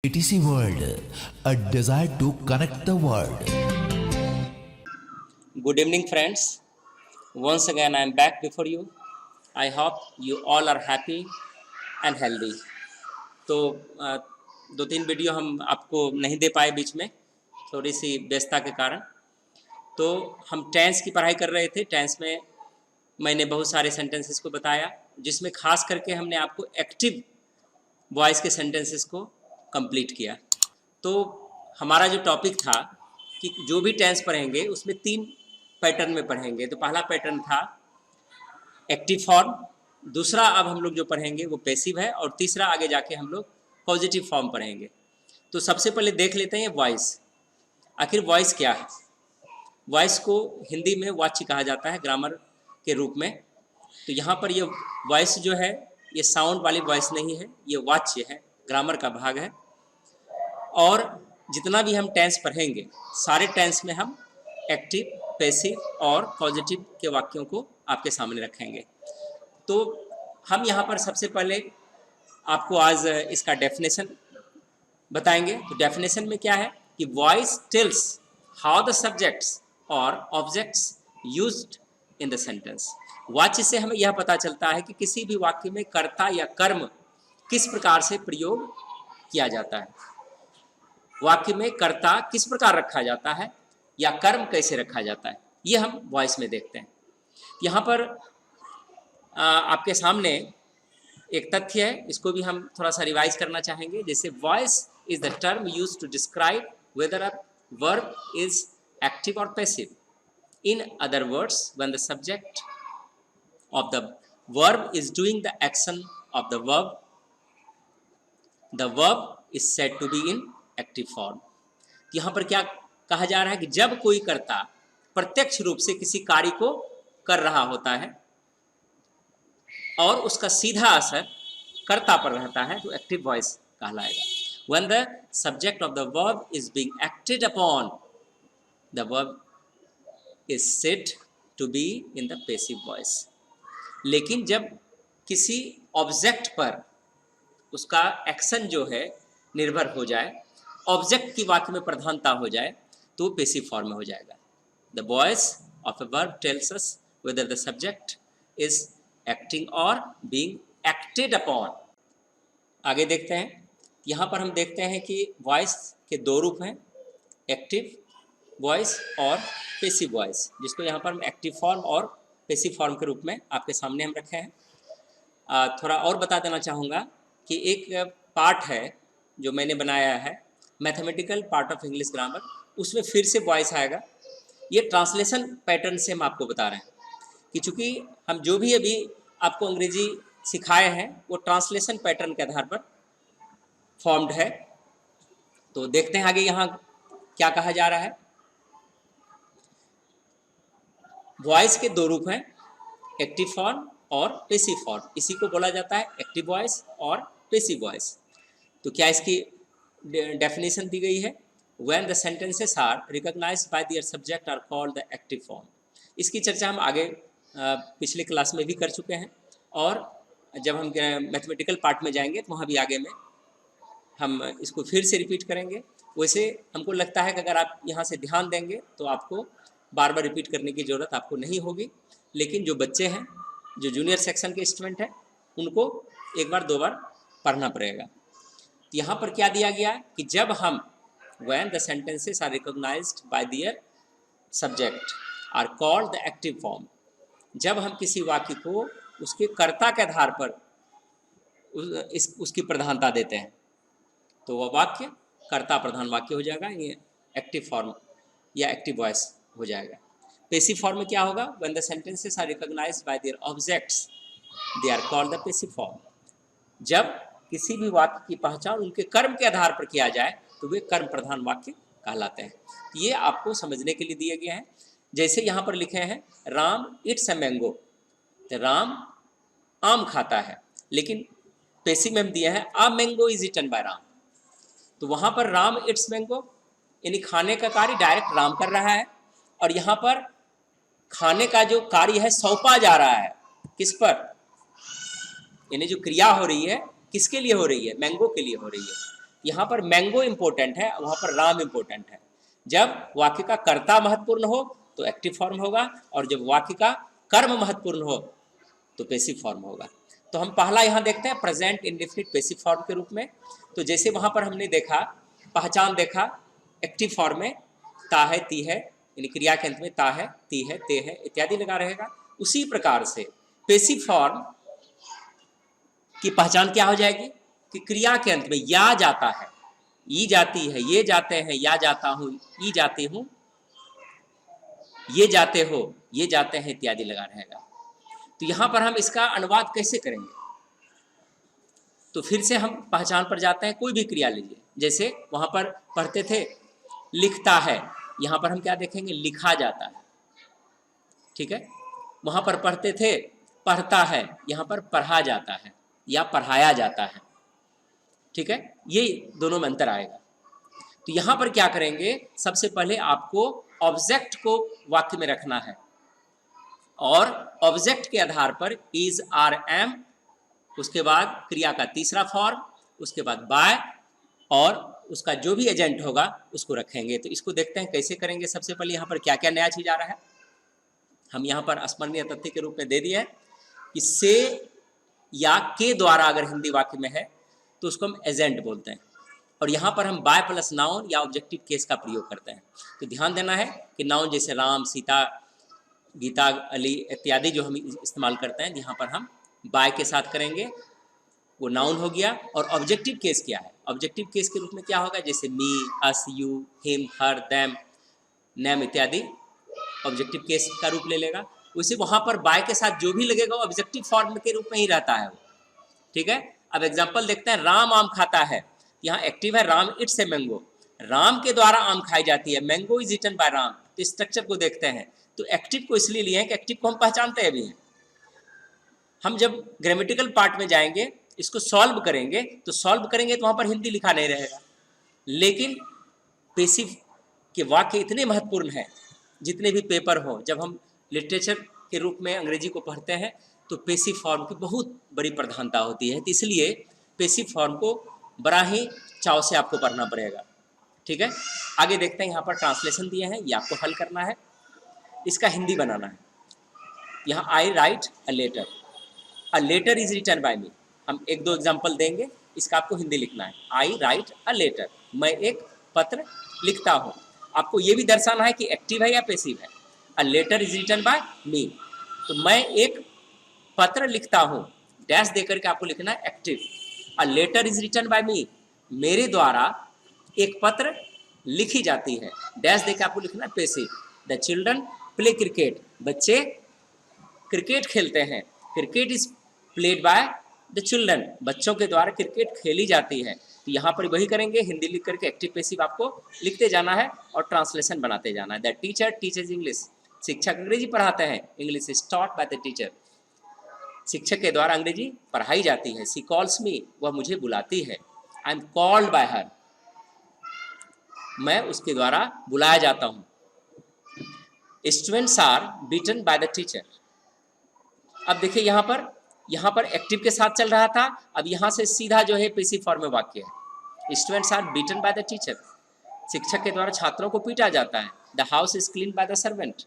ATC World, a desire to connect the world. Good evening, friends. Once again, I am back before you. I hope you all are happy and healthy. तो दो तीन video हम आपको नहीं दे पाए बीच में, थोड़ी सी व्यस्तता के कारण। तो हम टेंस की पढ़ाई कर रहे थे। टेंस में मैंने बहुत सारे सेंटेंसेस को बताया, जिसमें खास करके हमने आपको एक्टिव वॉइस के सेंटेंसेस को कंप्लीट किया। तो हमारा जो टॉपिक था कि जो भी टेंस पढ़ेंगे उसमें 3 पैटर्न में पढ़ेंगे। तो पहला पैटर्न था एक्टिव फॉर्म, दूसरा अब हम लोग जो पढ़ेंगे वो पैसिव है, और तीसरा आगे जाके हम लोग पॉजिटिव फॉर्म पढ़ेंगे। तो सबसे पहले देख लेते हैं वॉइस। आखिर वॉइस क्या है? वॉइस को हिंदी में वाच्य कहा जाता है ग्रामर के रूप में। तो यहाँ पर ये वॉइस जो है ये साउंड वाली वॉइस नहीं है, ये वाच्य है, ग्रामर का भाग है। और जितना भी हम टेंस पढ़ेंगे सारे टेंस में हम एक्टिव, पैसिव और पॉजिटिव के वाक्यों को आपके सामने रखेंगे। तो हम यहाँ पर सबसे पहले आपको आज इसका डेफिनेशन बताएंगे। तो डेफिनेशन में क्या है कि voice tells how the subjects और objects used in the sentence. वाच्य से हमें यह पता चलता है कि किसी भी वाक्य में कर्ता या कर्म किस प्रकार से प्रयोग किया जाता है, वाक्य में कर्ता किस प्रकार रखा जाता है या कर्म कैसे रखा जाता है, ये हम वॉइस में देखते हैं। यहाँ पर आपके सामने एक तथ्य है, इसको भी हम थोड़ा सा रिवाइज करना चाहेंगे। जैसे voice is the term used to describe whether a verb is active और passive. In other words, when the subject of the verb is doing the action of the verb is said to be in active form। यहाँ पर क्या कहा जा रहा है कि जब कोई कर्ता प्रत्यक्ष रूप से किसी कार्य को कर रहा होता है और उसका सीधा असर कर्ता पर रहता है तो एक्टिव वॉइस कहलाएगा। When the subject of the verb is being acted upon, the verb is said to be in the passive voice। लेकिन जब किसी ऑब्जेक्ट पर उसका एक्शन जो है निर्भर हो जाए, ऑब्जेक्ट की वाक्य में प्रधानता हो जाए, तो वो पैसिव फॉर्म में हो जाएगा। The voice of a verb tells us whether the subject is acting और बीइंग एक्टेड अपॉन। आगे देखते हैं। यहाँ पर हम देखते हैं कि वॉइस के 2 रूप हैं, एक्टिव वॉइस और पैसिव वॉइस, जिसको यहाँ पर हम एक्टिव फॉर्म और पैसिव फॉर्म के रूप में आपके सामने हम रखे हैं। थोड़ा और बता देना चाहूँगा कि एक पार्ट है जो मैंने बनाया है, mathematical part of English grammar, उसमें फिर से वॉइस आएगा। ये ट्रांसलेशन पैटर्न से हम आपको बता रहे हैं कि चूँकि हम जो भी अभी आपको अंग्रेजी सिखाए हैं वो ट्रांसलेशन पैटर्न के आधार पर फॉर्म्ड है। तो देखते हैं आगे यहाँ क्या कहा जा रहा है। वॉइस के 2 रूप हैं, एक्टिव फॉर्म और पैसिव फॉर्म। इसी को बोला जाता है एक्टिव वॉइस और पैसिव वॉइस। तो क्या इसकी डेफिनेशन दी गई है? When the sentences are recognised by their subject are called the active form. इसकी चर्चा हम आगे पिछले क्लास में भी कर चुके हैं, और जब हम मैथमेटिकल पार्ट में जाएंगे तो वहाँ भी आगे में हम इसको फिर से रिपीट करेंगे। वैसे हमको लगता है कि अगर आप यहाँ से ध्यान देंगे तो आपको बार बार रिपीट करने की ज़रूरत आपको नहीं होगी। लेकिन जो बच्चे हैं, जो जूनियर सेक्शन के स्टूडेंट हैं, उनको 1 बार 2 बार पढ़ना पड़ेगा। तो यहाँ पर क्या दिया गया है कि जब हम when the sentences are recognised by their subject are called the active form, जब हम किसी वाक्य को उसके कर्ता के आधार पर उसकी प्रधानता देते हैं तो वह वाक्य कर्ता प्रधान वाक्य हो जाएगा, ये एक्टिव फॉर्म या एक्टिव वॉइस हो जाएगा। पैसिव फॉर्म में क्या होगा? When the sentences are recognised by their objects they are called the passive form. जब किसी भी वाक्य की पहचान उनके कर्म के आधार पर किया जाए तो वे कर्म प्रधान वाक्य कहलाते हैं। ये आपको समझने के लिए दिए गए हैं। जैसे यहाँ पर लिखे हैं राम इट्स अ मैंगो, तो राम आम खाता है, लेकिन पैसिव में हम दिया है a mango is eaten by Ram. तो वहाँ पर राम इट्स मैंगो यानी खाने का कार्य डायरेक्ट राम कर रहा है, और यहाँ पर खाने का जो कार्य है सौंपा जा रहा है किस पर, यानी जो क्रिया हो रही है किसके लिए हो रही है? मैंगो के लिए हो रही है। यहाँ पर मैंगो इंपॉर्टेंट है, वहाँ पर राम इंपॉर्टेंट है। जब वाक्य का कर्ता महत्वपूर्ण हो तो एक्टिव फॉर्म होगा, और जब वाक्य का कर्म महत्वपूर्ण हो तो पैसिव फॉर्म होगा। तो हम पहला यहाँ देखते हैं प्रेजेंट इंडेफिनिट पैसिव फॉर्म के रूप में। तो जैसे वहाँ पर हमने देखा, पहचान देखा, एक्टिव फॉर्म में ता है, ती है, यानी क्रिया के अंत में ता है, ती है, ते है इत्यादि लगा रहेगा। उसी प्रकार से पैसिव फॉर्म की पहचान क्या हो जाएगी कि क्रिया के अंत में या जाता है, ई जाती है, ये जाते हैं, या जाता हूँ, ई जाती हूँ, ये जाते हो, ये जाते हैं इत्यादि लगा रहेगा। तो यहाँ पर हम इसका अनुवाद कैसे करेंगे? तो फिर से हम पहचान पर जाते हैं, कोई भी क्रिया लीजिए। जैसे वहाँ पर पढ़ते थे लिखता है, यहाँ पर हम क्या देखेंगे? लिखा जाता है। ठीक है। वहाँ पर पढ़ते थे पढ़ता है, यहाँ पर पढ़ा जाता है या पढ़ाया जाता है। ठीक है, ये दोनों में अंतर आएगा। तो यहाँ पर क्या करेंगे? सबसे पहले आपको ऑब्जेक्ट को वाक्य में रखना है, और ऑब्जेक्ट के आधार पर इज, आर, एम, उसके बाद क्रिया का तीसरा फॉर्म, उसके बाद बाय, और उसका जो भी एजेंट होगा उसको रखेंगे। तो इसको देखते हैं कैसे करेंगे। सबसे पहले यहाँ पर क्या क्या नया चीज आ रहा है, हम यहाँ पर स्मरणीय तथ्य के रूप में दे दिया है कि से या के द्वारा अगर हिंदी वाक्य में है तो उसको हम एजेंट बोलते हैं, और यहाँ पर हम बाय प्लस नाउन या ऑब्जेक्टिव केस का प्रयोग करते हैं। तो ध्यान देना है कि नाउन जैसे राम, सीता, गीता, अली इत्यादि जो हम इस्तेमाल करते हैं, यहाँ पर हम बाय के साथ करेंगे, वो नाउन हो गया। और ऑब्जेक्टिव केस क्या है? ऑब्जेक्टिव केस के रूप में क्या होगा? जैसे me, us, you, him, her, them, name इत्यादि ऑब्जेक्टिव केस का रूप ले लेगा। उसे वहाँ पर बाय के साथ जो भी लगेगा वो ऑब्जेक्टिव फॉर्म के रूप में ही रहता है वो। ठीक है। अब एग्जाम्पल देखते हैं, राम आम खाता है, यहाँ एक्टिव है Ram it's a mango, Ram के द्वारा आम खाई जाती है, mango is eaten by Ram. तो स्ट्रक्चर को देखते हैं, तो एक्टिव को इसलिए लिए हैं कि एक्टिव को हम पहचानते हैं अभी हैं। हम जब ग्रामेटिकल पार्ट में जाएंगे, इसको सॉल्व करेंगे, तो वहाँ पर हिंदी लिखा नहीं रहेगा। लेकिन पैसिव के वाक्य इतने महत्वपूर्ण हैं, जितने भी पेपर हो, जब हम लिटरेचर के रूप में अंग्रेजी को पढ़ते हैं तो पैसिव फॉर्म की बहुत बड़ी प्रधानता होती है। तो इसलिए पैसिव फॉर्म को बड़ा ही चाव से आपको पढ़ना पड़ेगा। ठीक है, आगे देखते हैं। यहाँ पर ट्रांसलेशन दिए हैं, ये आपको हल करना है, इसका हिंदी बनाना है। यहाँ I write a letter is written by me, हम एक दो एग्जाम्पल देंगे, इसका आपको हिंदी लिखना है। आई राइट अ लेटर, मैं एक पत्र लिखता हूँ। आपको ये भी दर्शाना है कि एक्टिव है या पैसिव है। A letter is written by me, तो मैं एक पत्र लिखता हूँ, डैश देकर के आपको लिखना है active. A letter is written by me, मेरे द्वारा एक पत्र लिखी जाती है, डैश देकर आपको लिखना है passive. The children play cricket, बच्चे क्रिकेट खेलते हैं, cricket is played by the children, बच्चों के द्वारा क्रिकेट खेली जाती है। तो यहाँ पर वही करेंगे, हिंदी लिख करके एक्टिव पैसिव आपको लिखते जाना है और ट्रांसलेशन बनाते जाना है। द टीचर टीचर्स इंग्लिश, शिक्षक अंग्रेजी पढ़ाते हैं, English is taught by the teacher, शिक्षक के द्वारा अंग्रेजी पढ़ाई जाती है। सी कॉल्स मी, वह मुझे बुलाती है। I am called by her, मैं उसके द्वारा बुलाया जाता हूँ। Students are beaten by the teacher, अब देखिए यहाँ पर एक्टिव के साथ चल रहा था, अब यहाँ से सीधा जो है पैसिव फॉर्म में वाक्य है। Students are beaten by the teacher, शिक्षक के द्वारा छात्रों को पीटा जाता है। The house is clean by the servant,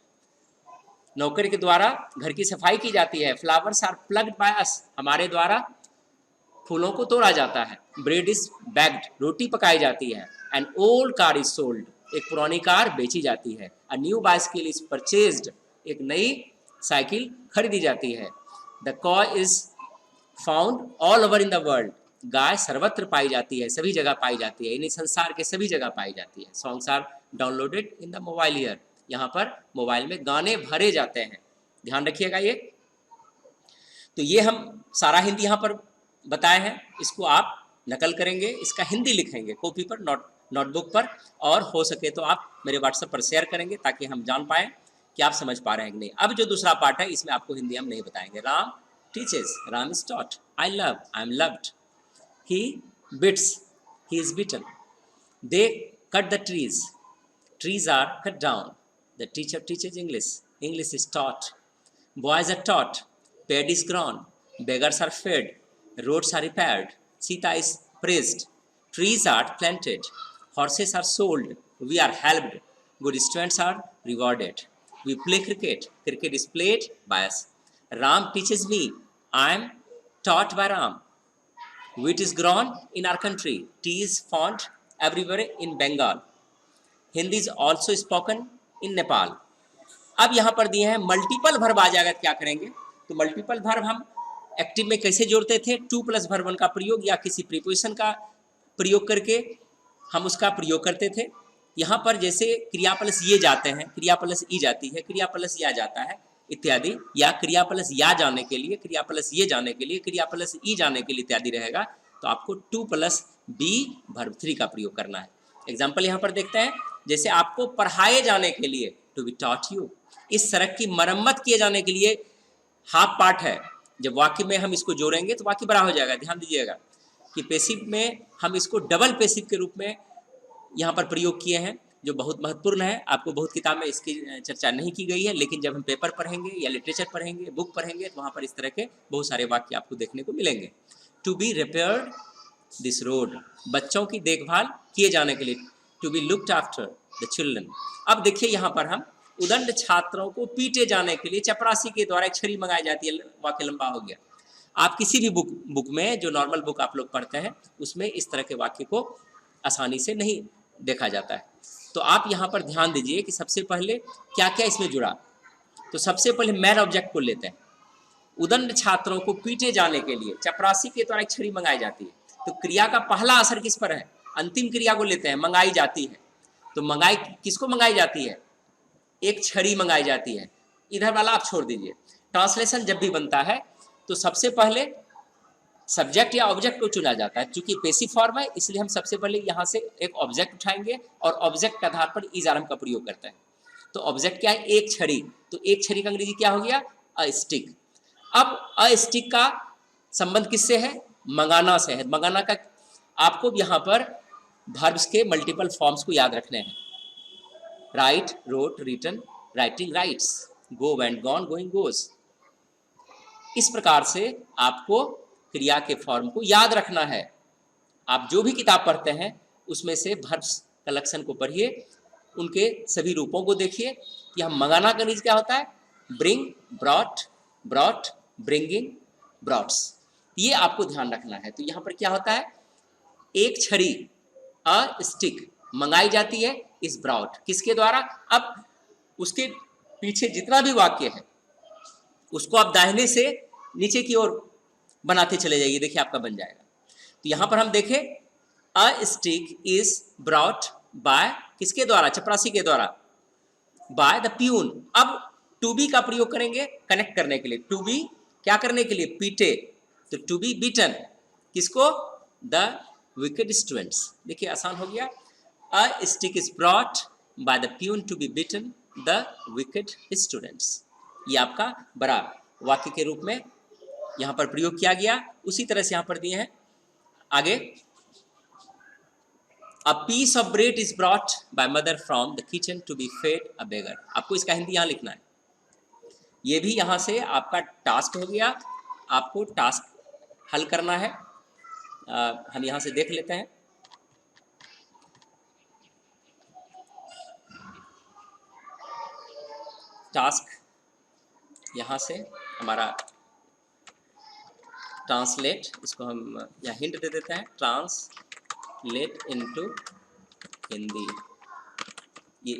नौकर के द्वारा घर की सफाई की जाती है। Flowers are plucked by us, हमारे द्वारा फूलों को तोड़ा जाता है। ब्रेड इज बैग्ड, रोटी पकाई जाती है। An old car is sold, एक पुरानी कार बेची जाती है। A new bicycle is purchased, एक नई साइकिल खरीदी जाती है। The cow is found all over in the world, गाय सर्वत्र पाई जाती है, सभी जगह पाई जाती है, यानी संसार के सभी जगह पाई जाती है। Songs are downloaded in the mobile here, यहाँ पर मोबाइल में गाने भरे जाते हैं, ध्यान रखिएगा ये। तो ये हम सारा हिंदी यहाँ पर बताए हैं, इसको आप नकल करेंगे, इसका हिंदी लिखेंगे कॉपी पर, नोटबुक पर, और हो सके तो आप मेरे व्हाट्सएप पर शेयर करेंगे ताकि हम जान पाएँ कि आप समझ पा रहे हैं कि नहीं। अब जो दूसरा पार्ट है इसमें आपको हिंदी हम नहीं बताएंगे। Ram teaches, Ram is taught. I love, I am loved. He beats, he is beaten. They cut the trees, trees are cut down. The teacher teaches English, English is taught. Boys are taught, paid is grown, beggars are fed, roads are repaired, Sita is praised, Trees are planted, horses are sold, we are helped, good students are rewarded. We play cricket, cricket is played by us. Ram teaches me, I am taught by Ram. Wheat is grown in our country, tea is found everywhere in Bengal. Hindi is also spoken in Nepal. अब यहाँ पर दिए हैं multiple verb आ जाएगा, क्या करेंगे? तो multiple verb हम एक्टिव में कैसे जोड़ते थे? टू प्लस वर्ब वन का प्रयोग या किसी प्रीपोजिशन का प्रयोग करके हम उसका प्रयोग करते थे। यहाँ पर जैसे क्रिया प्लस ये जाते हैं, क्रिया प्लस ई जाती है, क्रिया प्लस या जाता है इत्यादि, या क्रिया प्लस या जाने के लिए, क्रिया प्लस ये जाने के लिए, क्रिया प्लस ई जाने के लिए इत्यादि रहेगा, तो आपको to plus be verb three का प्रयोग करना है। एग्जाम्पल यहाँ पर देखते हैं, जैसे आपको पढ़ाए जाने के लिए टू बी टॉट यू, इस सड़क की मरम्मत किए जाने के लिए हाफ पार्ट है। जब वाक्य में हम इसको जोड़ेंगे तो वाक्य बड़ा हो जाएगा। ध्यान दीजिएगा कि पैसिव में हम इसको डबल पैसिव के रूप में यहाँ पर प्रयोग किए हैं, जो बहुत महत्वपूर्ण है। आपको बहुत किताब में इसकी चर्चा नहीं की गई है, लेकिन जब हम पेपर पढ़ेंगे या लिटरेचर पढ़ेंगे, बुक पढ़ेंगे, तो वहाँ पर इस तरह के बहुत सारे वाक्य आपको देखने को मिलेंगे। To be repaired this road, बच्चों की देखभाल किए जाने के लिए, to be looked after the children. अब देखिए यहाँ पर हम उदंड छात्रों को पीटे जाने के लिए चपरासी के द्वारा एक छड़ी मंगाई जाती है। वाक्य लंबा हो गया। आप किसी भी बुक में, जो नॉर्मल बुक आप लोग पढ़ते हैं, उसमें इस तरह के वाक्य को आसानी से नहीं देखा जाता है। तो आप यहाँ पर ध्यान दीजिए कि सबसे पहले क्या क्या इसमें जुड़ा। तो सबसे पहले मैन ऑब्जेक्ट को लेते हैं। उदंड छात्रों को पीटे जाने के लिए चपरासी के द्वारा एक छड़ी मंगाई जाती है। तो क्रिया का पहला असर किस पर है? अंतिम क्रिया को लेते हैं, मंगाई जाती है। तो मंगाई किसको मंगाई जाती है? एक छड़ी मंगाई जाती है। इधर वाला आप छोड़ दीजिए। ट्रांसलेशन जब भी बनता है तो सबसे पहले सब्जेक्ट या ऑब्जेक्ट को चुना जाता है। चूंकि पैसिव फॉर्म है, इसलिए हम सबसे पहले यहाँ से एक ऑब्जेक्ट उठाएंगे और ऑब्जेक्ट के आधार पर इज आरएम का प्रयोग करते हैं। तो ऑब्जेक्ट क्या है? एक छड़ी। तो एक छड़ी का अंग्रेजी क्या हो गया? A stick. अब अ स्टिक का संबंध किससे है? मंगाना से है। मंगाना का आपको यहाँ पर वर्ब्स के मल्टीपल फॉर्म्स को याद रखने हैं। Write, wrote, written, writing, writes, go went, gone, going, goes. इस प्रकार से आपको क्रिया के फॉर्म को याद रखना है। आप जो भी किताब पढ़ते हैं उसमें से वर्ब्स कलेक्शन को पढ़िए, उनके सभी रूपों को देखिए कि हम मंगाना का नीज क्या होता है? Bring, brought, brought, bringing, brought. ये आपको ध्यान रखना है। तो यहाँ पर क्या होता है? एक छड़ी, अ स्टिक, मंगाई जाती है इस ब्रॉट, किसके द्वारा? अब उसके पीछे जितना भी वाक्य है उसको आप दाहिने से नीचे की ओर बनाते चले जाइए, देखिए आपका बन जाएगा। तो यहाँ पर हम देखें, अ स्टिक इज ब्रॉट बाय, किसके द्वारा? चपरासी के द्वारा। Bye the peon. अब टू बी का प्रयोग करेंगे कनेक्ट करने के लिए। टू बी क्या करने के लिए? पीटे। तो टू बी बीटन, किसको? The wicked students. देखिए आसान हो गया। A stick is brought by the peon to be beaten the wicked students. ये आपका बड़ा वाक्य के रूप में यहाँ पर प्रयोग किया गया। उसी तरह से यहाँ पर दिए हैं आगे, a piece of bread is brought by mother from the kitchen to be fed a beggar. आपको इसका हिंदी यहाँ लिखना है। ये भी यहाँ से आपका टास्क हो गया, आपको टास्क हल करना है। हम यहाँ से देख लेते हैं। टास्क यहाँ से हमारा ट्रांसलेट, इसको हम यहाँ हिंट दे देते हैं, ट्रांसलेट इनटू हिंदी। ये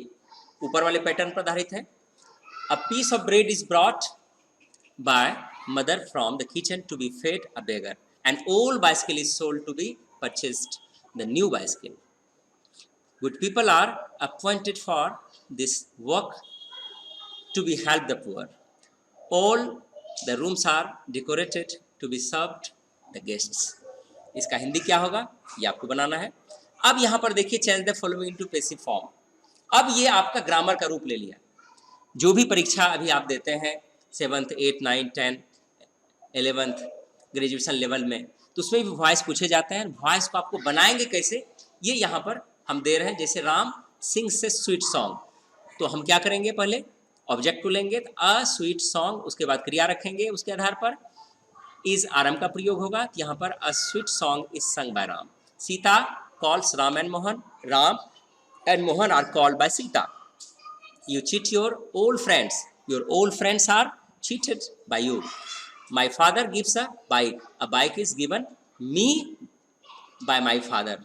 ऊपर वाले पैटर्न पर आधारित है। A piece of bread is brought by mother from the kitchen to be fed a beggar. An old bicycle is sold to be purchased the new bicycle. Good people are appointed for this work to be help the poor. All the rooms are decorated to be served the guests. इसका हिंदी क्या होगा ये आपको बनाना है। अब यहाँ पर देखिए, change the following into passive form. अब ये आपका ग्रामर का रूप ले लिया। जो भी परीक्षा अभी आप देते हैं 7th, 8th, 9th, 10th, 11th graduation level में, तो उसमें भी वॉइस पूछे जाते हैं। वॉइस को आपको बनाएंगे कैसे, ये यहाँ पर हम दे रहे हैं। जैसे राम सिंग से स्वीट सॉन्ग, तो हम क्या करेंगे? पहले ऑब्जेक्ट को लेंगे, तो अ स्वीट सॉन्ग, उसके बाद क्रिया रखेंगे, उसके आधार पर इज आरएम का प्रयोग होगा। यहाँ पर अ sweet song is sung bye Ram. Sita calls Ram and Mohan. Ram and Mohan are called by Sita. You cheat your old friends. Your old friends are cheated by you. My father gives a bike. A bike is given me by my father.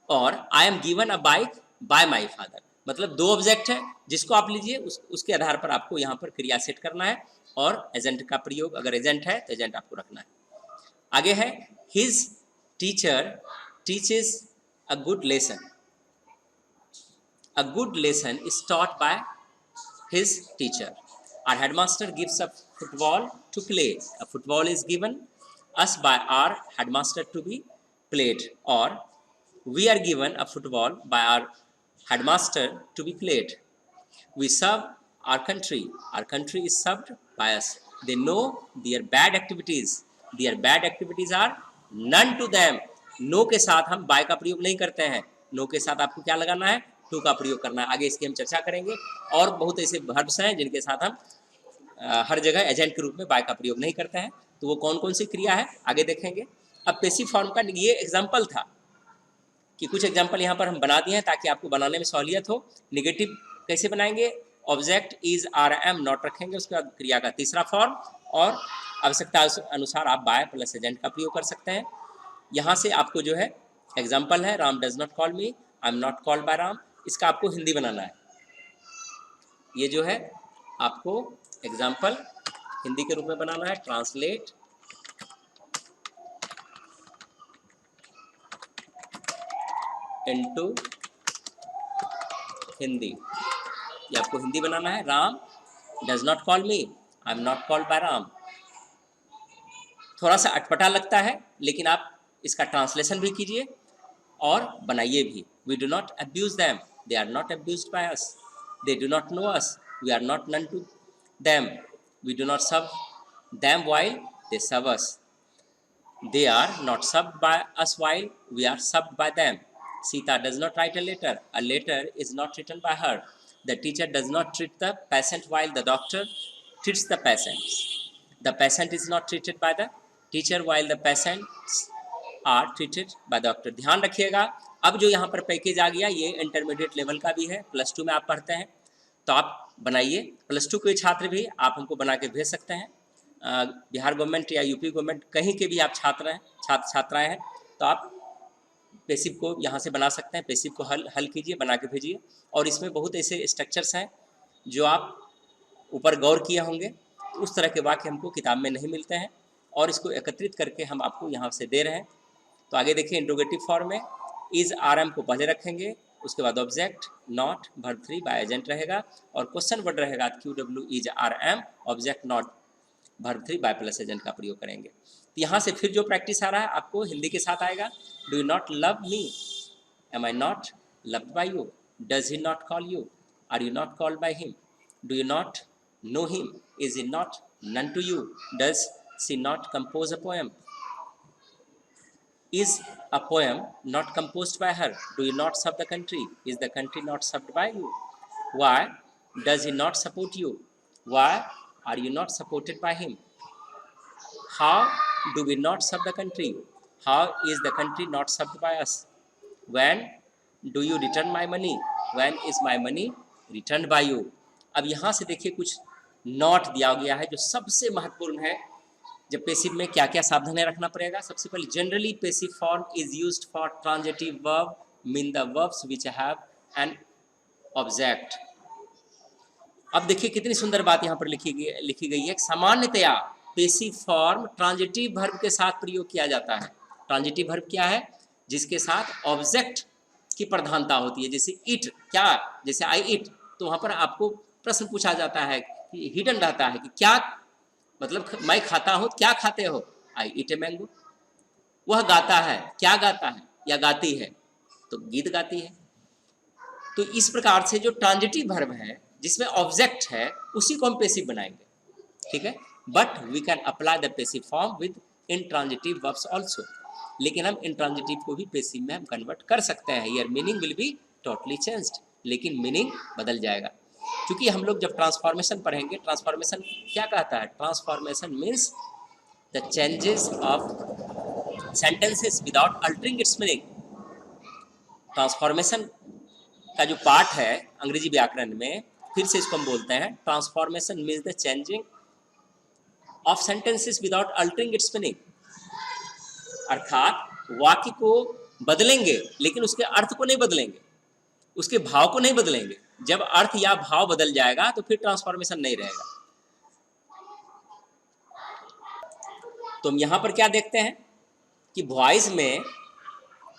और I am given a bike by my father. मतलब दो object है जिसको आप लीजिए उसके आधार पर आपको यहाँ पर क्रिया सेट करना है और एजेंट का प्रयोग, अगर एजेंट है तो एजेंट आपको रखना है। आगे है his teacher teaches a good lesson. A good lesson is taught by his teacher. Our headmaster gives a football to play. A football is given us by our headmaster to be played, or we are given a football by our headmaster to be played. We serve our country. Our country is served by us. They know their bad activities. Their bad activities are none to them. No के साथ हम by का प्रयोग नहीं करते हैं. No के साथ आपको क्या लगाना है? To का प्रयोग करना है. आगे इसकी हम चर्चा करेंगे। और बहुत ऐसे verbs हैं जिनके साथ हम हर जगह एजेंट के रूप में by का प्रयोग नहीं करते हैं। तो वो कौन कौन सी क्रिया है आगे देखेंगे। अब पैसिव फॉर्म का ये एग्जाम्पल था कि कुछ एग्जाम्पल यहाँ पर हम बना दिए हैं ताकि आपको बनाने में सहूलियत हो। निगेटिव कैसे बनाएंगे? Object is are am not रखेंगे, उसके बाद क्रिया का तीसरा फॉर्म, और आवश्यकता अनुसार आप बाय प्लस एजेंट का प्रयोग कर सकते हैं। यहाँ से आपको जो है एग्जाम्पल है Ram does not call me, I am not called bye Ram, इसका आपको हिंदी बनाना है। ये जो है आपको एग्जाम्पल हिंदी के रूप में बनाना है। ट्रांसलेट इनटू हिंदी, ये आपको हिंदी बनाना है। Ram does not call me, I am not called bye Ram. थोड़ा सा अटपटा लगता है लेकिन आप इसका ट्रांसलेशन भी कीजिए और बनाइए भी। We do not abuse them, they are not abused by us, they do not know us, we are not known to them, we do not serve them while they serve us, they are not served by us while we are served by them. Sita does not write a letter is not written by her. The teacher does not treat the patient while the doctor treats the patient. The patient is not treated by the teacher while the patients are treated by the doctor. ध्यान रखिएगा, अब जो यहाँ पर package आ गया ये intermediate level का भी है, +2 में आप पढ़ते हैं तो आप बनाइए। +2 के छात्र भी आप हमको बना के भेज सकते हैं। बिहार गवर्नमेंट या यूपी गवर्नमेंट कहीं के भी आप छात्र हैं, छात्राएँ हैं, तो आप पैसिव को यहाँ से बना सकते हैं। पैसिव को हल कीजिए, बना के भेजिए। और इसमें बहुत ऐसे स्ट्रक्चर्स हैं जो आप ऊपर गौर किए होंगे, उस तरह के वाक्य हमको किताब में नहीं मिलते हैं और इसको एकत्रित करके हम आपको यहाँ से दे रहे हैं। तो आगे देखिए, इंट्रोगेटिव फॉर्म में इज आर एम को पहले रखेंगे, उसके बाद object not verb 3 by agent रहेगा और क्वेश्चन वर्ड रहेगा Q W is are am, object not verb 3 by plus agent का प्रयोग करेंगे। तो यहाँ से फिर जो प्रैक्टिस आ रहा है आपको हिंदी के साथ आएगा। Do you not love me, am I not loved by you, does he not call you, are you not called by him, do you not know him, is he not known to you, does she not compose a poem, is a poem not composed by her, do you not serve the country, is the country not served by you, why does he not support you, why are you not supported by him, how do we not serve the country, how is the country not served by us, when do you return my money, when is my money returned by you। अब यहाँ से देखिए कुछ not दिया गया है जो सबसे महत्वपूर्ण है। जब पैसिव में क्या क्या सावधानी रखना पड़ेगा। सबसे पहले, generally passive form is used for transitive verb mean the verbs which have an object. अब देखिए कितनी सुंदर बात यहाँ पर लिखी गई है। सामान्यतया पैसिव फॉर्म ट्रांजिटिव वर्ब के साथ प्रयोग किया जाता है। ट्रांजिटिव वर्ब क्या है? जिसके साथ ऑब्जेक्ट की प्रधानता होती है। जैसे इट, क्या, जैसे आई इट, तो वहाँ पर आपको प्रश्न पूछा जाता है, हिडन रहता है कि क्या, मतलब मैं खाता हूँ, क्या खाते हो, आई ईट ए मैंगो। वह गाता है, क्या गाता है या गाती है, तो गीत गाती है। तो इस प्रकार से जो ट्रांजिटिव वर्ब है जिसमें ऑब्जेक्ट है उसी को हम पैसिव बनाएंगे, ठीक है। But we can apply the passive form with intransitive verbs also. लेकिन हम इंट्रांजिटिव को भी पैसिव में हम कन्वर्ट कर सकते हैं। Here meaning will be totally changed, लेकिन मीनिंग बदल जाएगा। क्योंकि हम लोग जब ट्रांसफॉर्मेशन पढ़ेंगे, ट्रांसफॉर्मेशन क्या कहता है? Transformation means the changes of sentences without altering it's meaning. Transformation का जो पार्ट है अंग्रेजी व्याकरण में, फिर से इसको हम बोलते हैं transformation means the changing of sentences without altering it's meaning. अर्थात वाक्य को बदलेंगे लेकिन उसके अर्थ को नहीं बदलेंगे, उसके भाव को नहीं बदलेंगे। जब अर्थ या भाव बदल जाएगा तो फिर ट्रांसफॉर्मेशन नहीं रहेगा। तो हम यहां पर क्या देखते हैं कि वॉइस में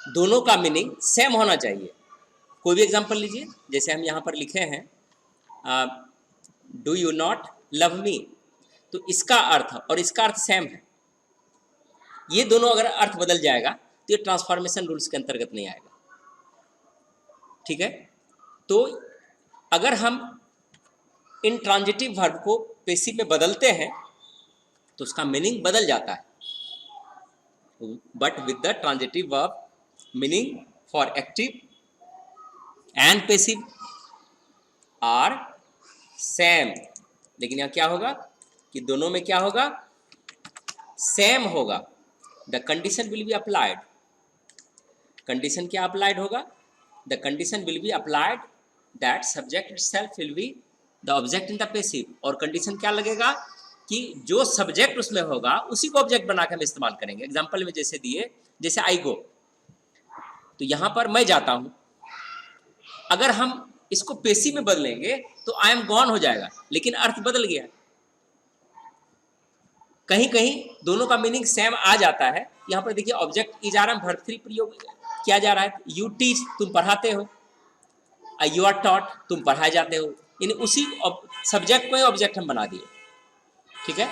दोनों का मीनिंग सेम होना चाहिए। कोई भी एग्जांपल लीजिए, जैसे हम यहाँ पर लिखे हैं डू यू नॉट लव मी, तो इसका अर्थ और इसका अर्थ सेम है। ये दोनों अगर अर्थ बदल जाएगा तो ये ट्रांसफॉर्मेशन रूल्स के अंतर्गत नहीं आएगा। ठीक है, तो अगर हम इन ट्रांजिटिव वर्ब को पेसिव में बदलते हैं तो उसका मीनिंग बदल जाता है। But with the transitive verb meaning for active and passive are same. लेकिन यहाँ क्या होगा कि दोनों में क्या होगा, सेम होगा। The condition will be applied. Condition क्या अप्लाइड होगा, the condition will be applied that subject itself will be the object in the passive. और कंडीशन क्या लगेगा कि जो सब्जेक्ट उसमें होगा उसी को ऑब्जेक्ट बना के हम इस्तेमाल करेंगे। एग्जाम्पल में जैसे दिए, जैसे आई गो, तो यहाँ पर मैं जाता हूँ, अगर हम इसको पेसिव में बदलेंगे तो आई एम गॉन हो जाएगा, लेकिन अर्थ बदल गया। कहीं कहीं दोनों का मीनिंग सेम आ जाता है। यहाँ पर देखिए ऑब्जेक्ट इजारा में वर्ब थ्री प्रयोग किया जा रहा है। यू टीच, तुम पढ़ाते हो, यू आर टॉट, तुम पढ़ाए जाते हो, यानी उसी सब्जेक्ट को ही ऑब्जेक्ट हम बना दिए। ठीक है,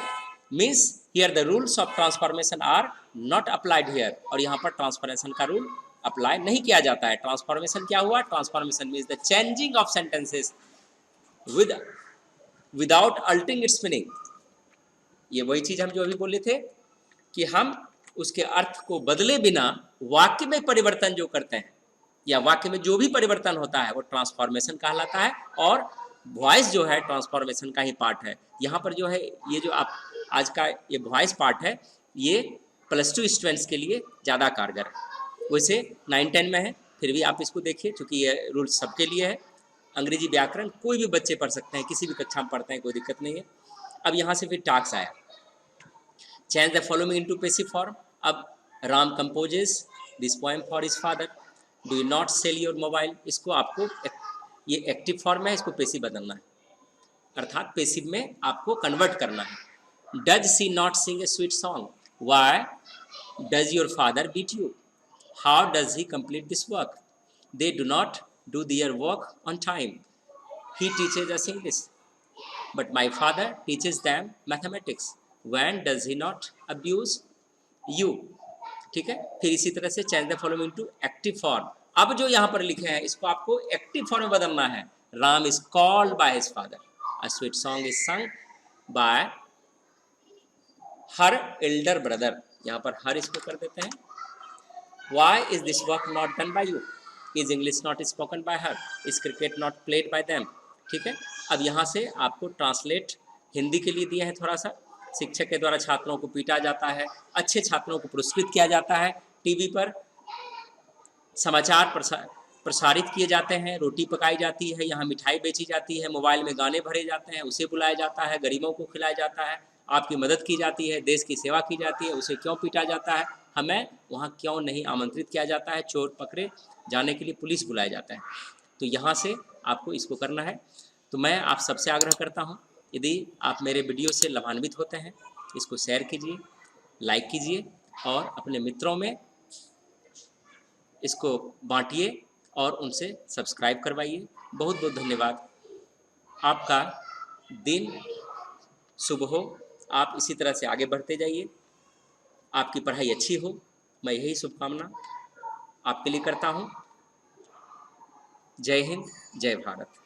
means here the rules of transformation are not applied here. और यहाँ पर ट्रांसफॉर्मेशन का रूल अप्लाई नहीं किया जाता है। ट्रांसफॉर्मेशन क्या हुआ, transformation means the changing of sentences without altering it's meaning. ये वही चीज हम जो अभी बोले थे कि हम उसके अर्थ को बदले बिना वाक्य में परिवर्तन जो करते हैं, या वाक्य में जो भी परिवर्तन होता है वो ट्रांसफॉर्मेशन कहलाता है। और वॉइस जो है ट्रांसफॉर्मेशन का ही पार्ट है। यहाँ पर जो है ये जो आप आज का ये वॉइस पार्ट है, ये +2 स्टूडेंट्स के लिए ज़्यादा कारगर है। वैसे 9-10 में है, फिर भी आप इसको देखिए, चूँकि ये रूल सबके लिए है। अंग्रेजी व्याकरण कोई भी बच्चे पढ़ सकते हैं, किसी भी कक्षा में पढ़ते हैं, कोई दिक्कत नहीं है। अब यहाँ से फिर टास्क आया, change the following into passive form. अब Ram composes this poem for his father, do you not sell your mobile, इसको आपको ये एक्टिव फॉर्म है, इसको पेसिव बदलना है, अर्थात पेसिव में आपको कन्वर्ट करना है। Does she not sing a sweet song, why does your father beat you, how does he complete this work, they do not do their work on time, he teaches us English but my father teaches them mathematics, when does he not abuse you। ठीक है, फिर इसी तरह से change the following into active form. अब जो यहाँ पर लिखे हैं इसको आपको एक्टिव फॉर्म में बदलना है। Ram is called by his father, a sweet song is sung by her elder brother, यहाँ पर हर इसको कर देते हैं। Why is this work not done by you, is English not spoken by her, is cricket not played by them. ठीक है, अब यहाँ से आपको ट्रांसलेट हिंदी के लिए दिया है थोड़ा सा। शिक्षक के द्वारा छात्रों को पीटा जाता है, अच्छे छात्रों को पुरस्कृत किया जाता है, टीवी पर समाचार प्रसारित किए जाते हैं, रोटी पकाई जाती है, यहाँ मिठाई बेची जाती है, मोबाइल में गाने भरे जाते हैं, उसे बुलाया जाता है, गरीबों को खिलाया जाता है, आपकी मदद की जाती है, देश की सेवा की जाती है, उसे क्यों पीटा जाता है, हमें वहाँ क्यों नहीं आमंत्रित किया जाता है, चोर पकड़े जाने के लिए पुलिस बुलाया जाता है। तो यहाँ से आपको इसको करना है। तो मैं आप सबसे आग्रह करता हूँ, यदि आप मेरे वीडियो से लाभान्वित होते हैं, इसको शेयर कीजिए, लाइक कीजिए और अपने मित्रों में इसको बांटिए और उनसे सब्सक्राइब करवाइए। बहुत बहुत धन्यवाद। आपका दिन शुभ हो, आप इसी तरह से आगे बढ़ते जाइए, आपकी पढ़ाई अच्छी हो, मैं यही शुभकामना आपके लिए करता हूँ। जय हिंद, जय भारत।